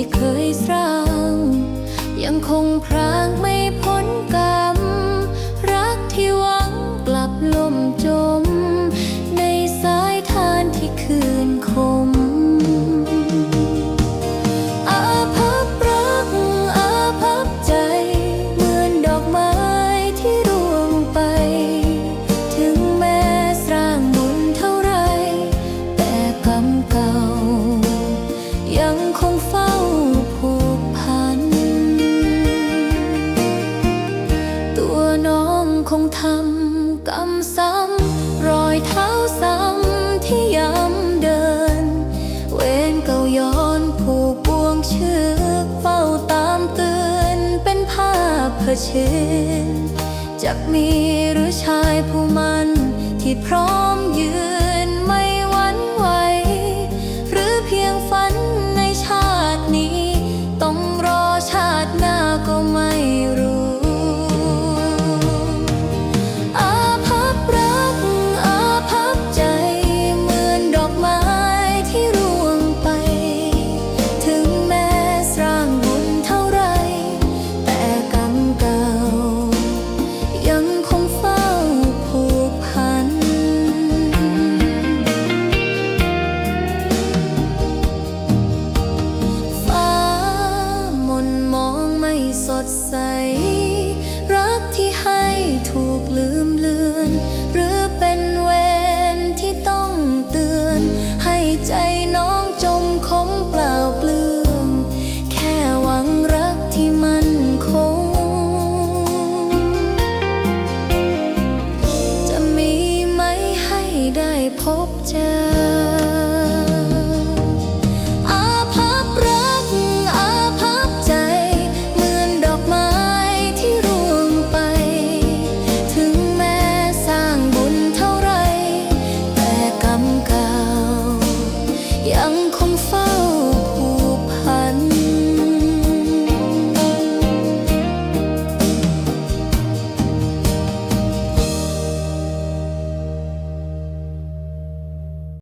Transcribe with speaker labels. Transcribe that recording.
Speaker 1: ที่เคยสร้างยังคงพรางไม่พ้นกรรมรักที่หวังกลับล่มจมในสายทานที่คืนคมอาภัพรักอาภัพใจเหมือนดอกไม้ที่ร่วงไปถึงแม้สร้างบุญเท่าไรแต่กรรมเก่ายังคงเฝ้าผูกพันตัวน้องคงทำกรรมซ้ำรอยเท้าซ้ำที่ย้ำเดินเวรเก่าย้อนผูกบ่วงเชือกเฝ้าตามเตือนเป็นภาพเผชิญจะมีหรือชายผู้มันที่พร้อมยืน